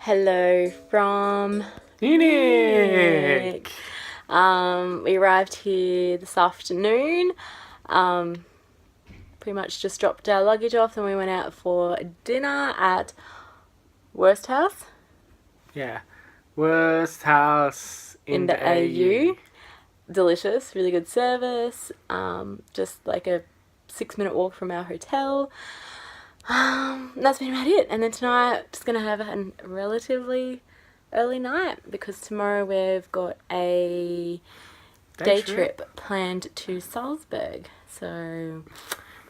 Hello from Munich. We arrived here this afternoon. Pretty much just dropped our luggage off and we went out for dinner at Worst House. Yeah. Worst house in the AU. Delicious, really good service. Just like a 6-minute walk from our hotel. That's been about it. And then tonight, just going to have a relatively early night because tomorrow we've got a day trip planned to Salzburg. So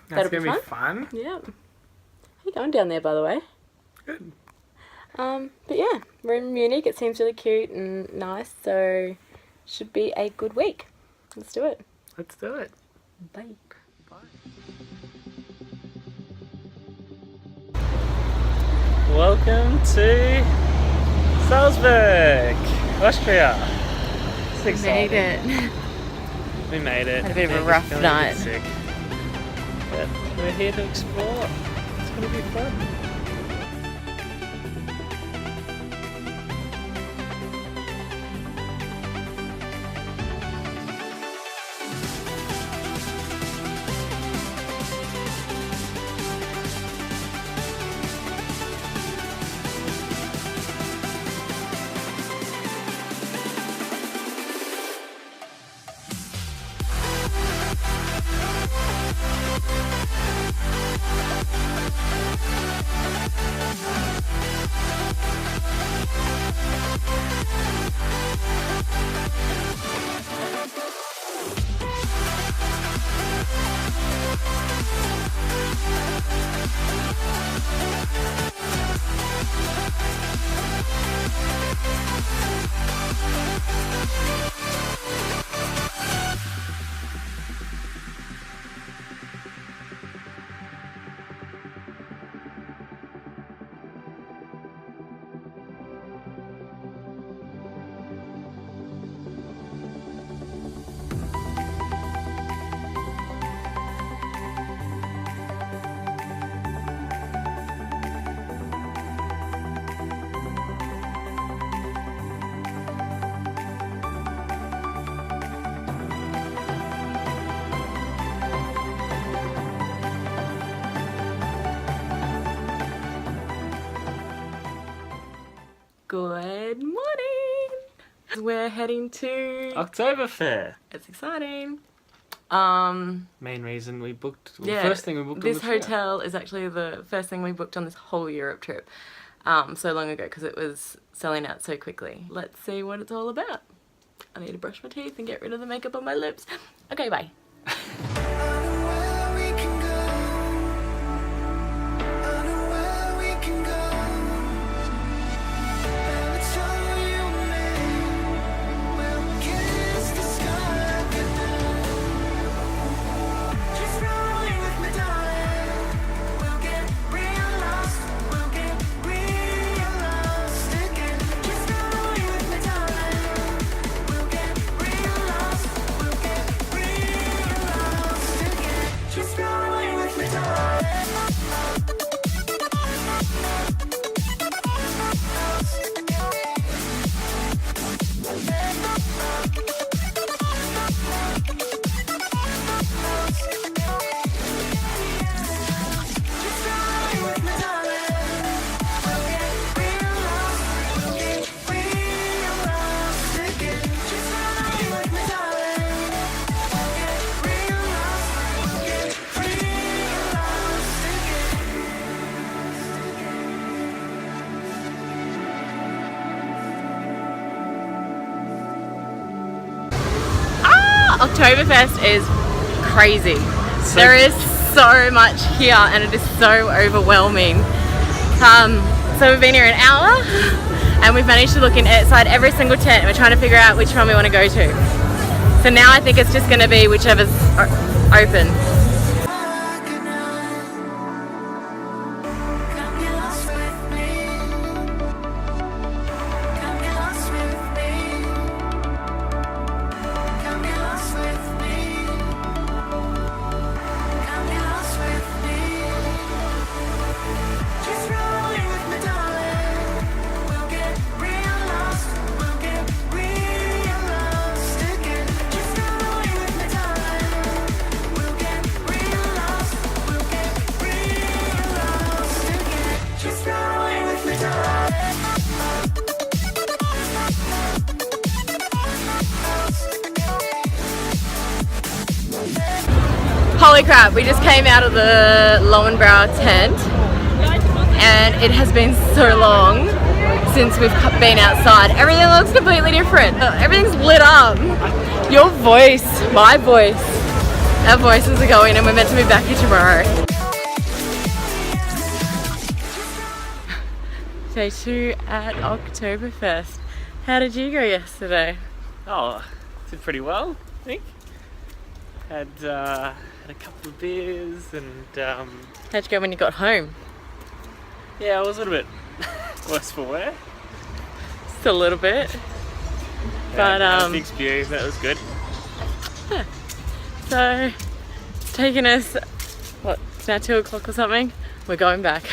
That's that'll going be to be fun. Yeah. How you going down there, by the way? Good. But yeah, we're in Munich. It seems really cute and nice, so should be a good week. Let's do it. Let's do it. Bye. Welcome to Salzburg, Austria. It's exciting. We made it. Had a bit of a Nick rough is feeling night. A bit sick. But we're here to explore. It's going to be fun. Good morning. We're heading to Oktoberfest. It's exciting. Main reason we booked. Yeah, First thing we booked. This on the trip. hotel is actually the first thing we booked on this whole Europe trip. So long ago because it was selling out so quickly. Let's see what it's all about. I need to brush my teeth and get rid of the makeup on my lips. Okay, bye. Oktoberfest is crazy. There is so much here and it is so overwhelming. So we've been here an hour and we've managed to look inside every single tent and we're trying to figure out which one we want to go to. So now I think it's just going to be whichever's open. Holy crap, we just came out of the Lowenbrow tent and it has been so long since we've been outside. Everything looks completely different. Everything's lit up. Your voice, my voice, our voices are going and we're meant to be back here tomorrow. Day 2 at Oktoberfest. How did you go yesterday? Oh, did pretty well, I think. Had a couple of beers and How'd you go when you got home? yeah, I was a little bit worse for wear. Just a little bit. But a big spew, that was good. yeah. So it's taken us, what, it's now 2 o'clock or something? We're going back.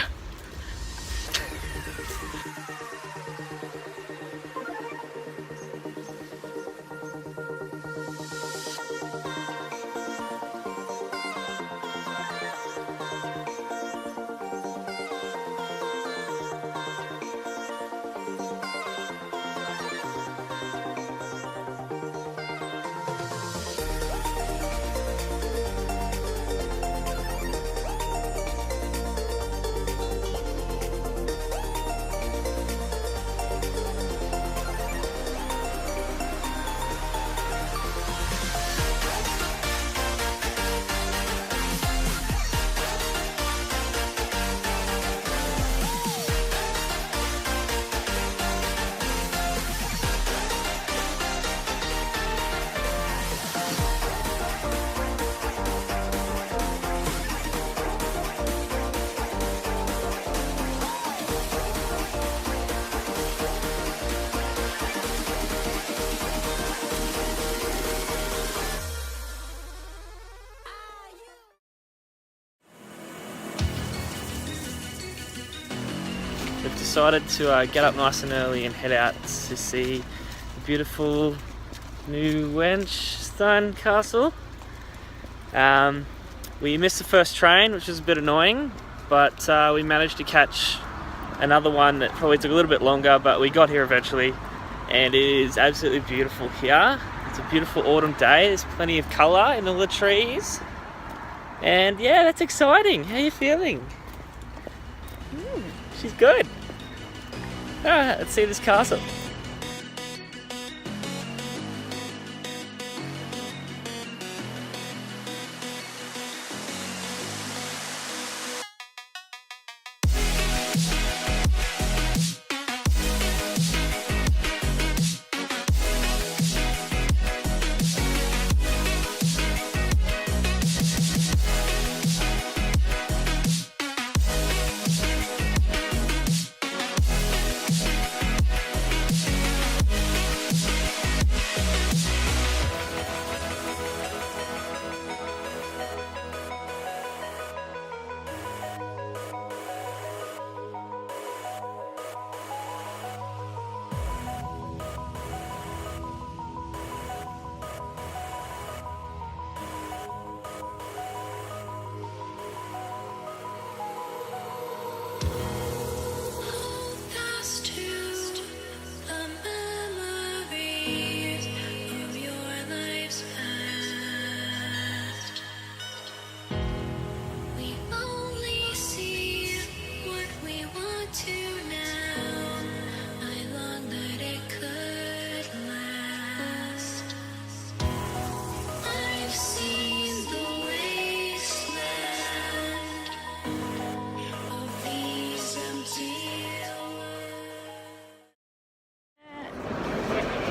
We've decided to get up nice and early and head out to see the beautiful Neuschwanstein Castle. We missed the first train, which was a bit annoying, but we managed to catch another one that probably took a little bit longer, but we got here eventually, and it is absolutely beautiful here. It's a beautiful autumn day, there's plenty of colour in all the trees, and yeah, that's exciting. How are you feeling? She's good. Alright, let's see this castle.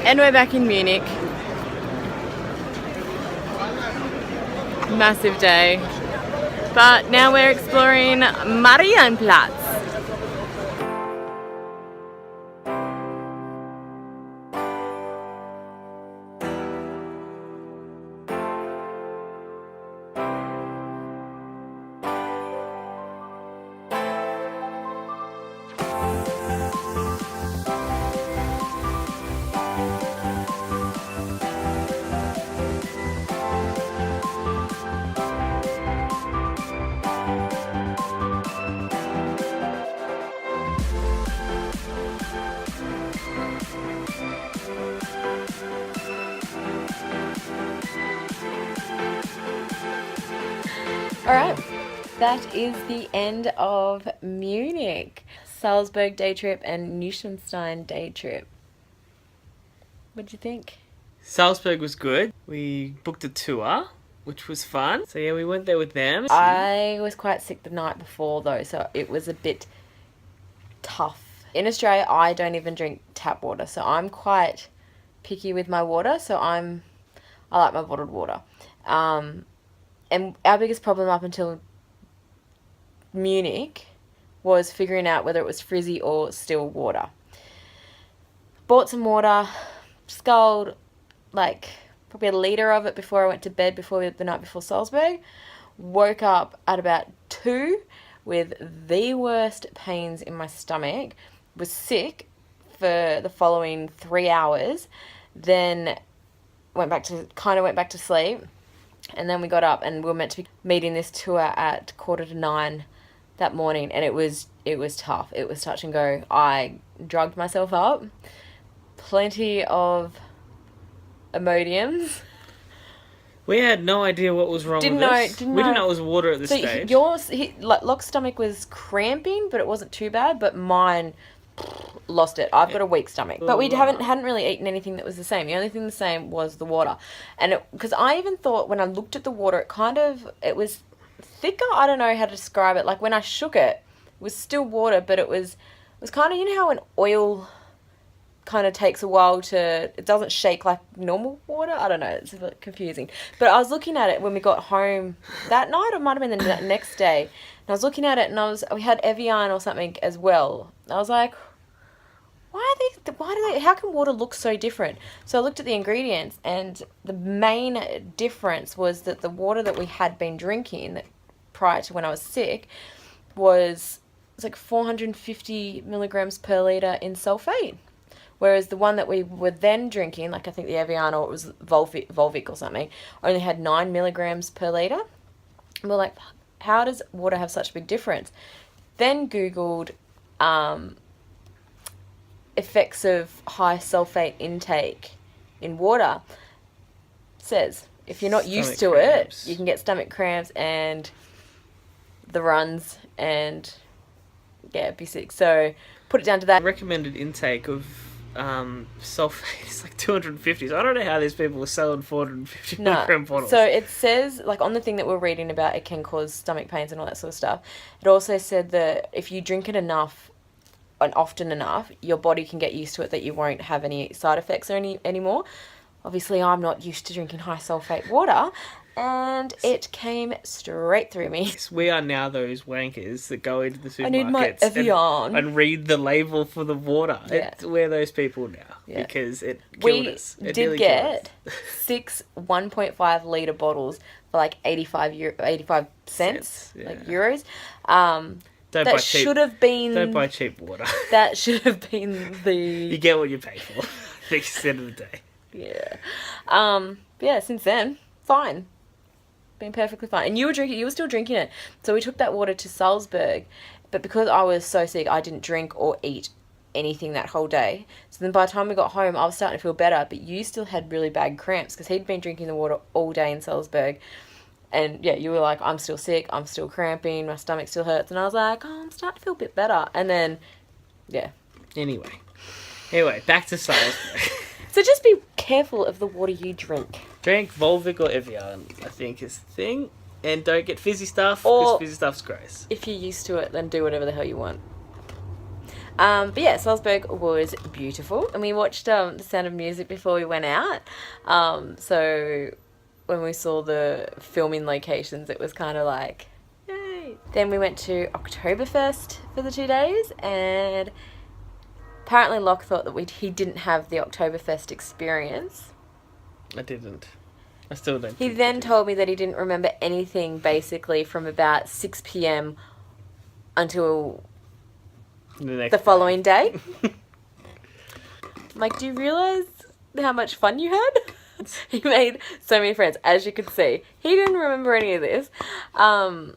And we're back in Munich. Massive day. But now we're exploring Marienplatz. Alright, that is the end of Munich. Salzburg day trip and Neuschwanstein day trip. What did you think? Salzburg was good. We booked a tour, which was fun. So yeah, we went there with them. I was quite sick the night before though, so it was a bit tough. In Australia, I don't even drink tap water, so I'm quite picky with my water, so I like my bottled water. And our biggest problem up until Munich was figuring out whether it was frizzy or still water. Bought some water, sculled like probably a litre of it before I went to bed the night before Salzburg. Woke up at about 2 with the worst pains in my stomach. Was sick for the following 3 hours. Then went back to sleep. And then we got up and we were meant to be meeting this tour at 8:45 that morning, and it was tough. It was touch and go. I drugged myself up. Plenty of Imodiums. We had no idea what was wrong with us. We didn't know it was water at this stage. Locke's stomach was cramping, but it wasn't too bad. But mine lost it. I've got a weak stomach, but we hadn't really eaten anything that was the same. The only thing the same was the water, and because I even thought when I looked at the water, it was thicker. I don't know how to describe it. Like when I shook it, it was still water, but it was kind of, you know how an oil kind of takes a while it doesn't shake like normal water. I don't know. It's a bit confusing. But I was looking at it when we got home that night, or it might have been the next day. And I was looking at it, and we had Evian or something as well. I was like, how can water look so different? So I looked at the ingredients, and the main difference was that the water that we had been drinking prior to when I was sick it's like 450 milligrams per litre in sulfate. Whereas the one that we were then drinking, like I think the Evian or it was Volvic or something, only had 9 milligrams per litre. And we're like, how does water have such a big difference? Then Googled effects of high sulfate intake in water. It says if you're not used to it, you can get stomach cramps and the runs and be sick. So put it down to that. Recommended intake of sulfate is like 250. So I don't know how these people are selling 450 milligram bottles. So it says, like on the thing that we're reading about, it can cause stomach pains and all that sort of stuff. It also said that if you drink it enough and often enough, your body can get used to it, that you won't have any side effects or anymore. Obviously, I'm not used to drinking high sulfate water, and it came straight through me. We are now those wankers that go into the supermarkets. I need my Evian. And read the label for the water. Yeah. We're those people now because it killed us. We did get 6 1.5 litre bottles for like 85 cents, like euros. Don't buy cheap water. That should have been You get what you pay for at the end of the day. Yeah. Since then, fine. Been perfectly fine. And you were still drinking it. So we took that water to Salzburg, but because I was so sick, I didn't drink or eat anything that whole day. So then by the time we got home, I was starting to feel better, but you still had really bad cramps because he'd been drinking the water all day in Salzburg. And you were like, I'm still sick, I'm still cramping, my stomach still hurts. And I was like, I'm starting to feel a bit better. And then, Anyway, back to Salzburg. So just be careful of the water you drink. Drink Volvic or Evian, I think is the thing. And don't get fizzy stuff, because fizzy stuff's gross. If you're used to it, then do whatever the hell you want. But Salzburg was beautiful. And we watched The Sound of Music before we went out. So when we saw the filming locations, it was kind of like, yay. Then we went to Oktoberfest for the 2 days, and apparently Locke thought that he didn't have the Oktoberfest experience. I didn't. I still don't. He then told me that he didn't remember anything basically from about 6 p.m. until the following day. I'm like, do you realise how much fun you had? He made so many friends, as you could see. He didn't remember any of this. And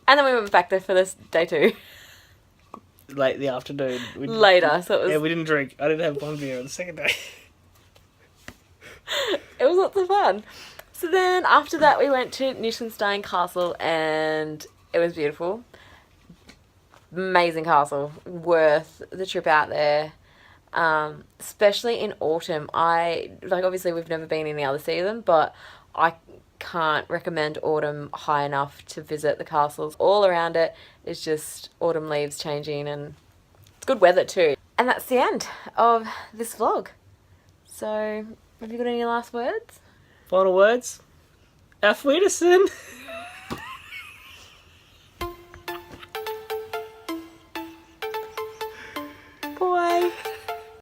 then we went back there for this day 2. Late in the afternoon. Later, so it was... Yeah, we didn't drink. I didn't have one beer on the second day. It was lots of fun. So then after that we went to Neuschwanstein Castle and it was beautiful. Amazing castle. Worth the trip out there. Especially in autumn. Obviously we've never been any other season, but I can't recommend autumn high enough to visit the castles. All around it is just autumn leaves changing and it's good weather too. And that's the end of this vlog. So, have you got any last words? Final words? Auf Wiedersehen!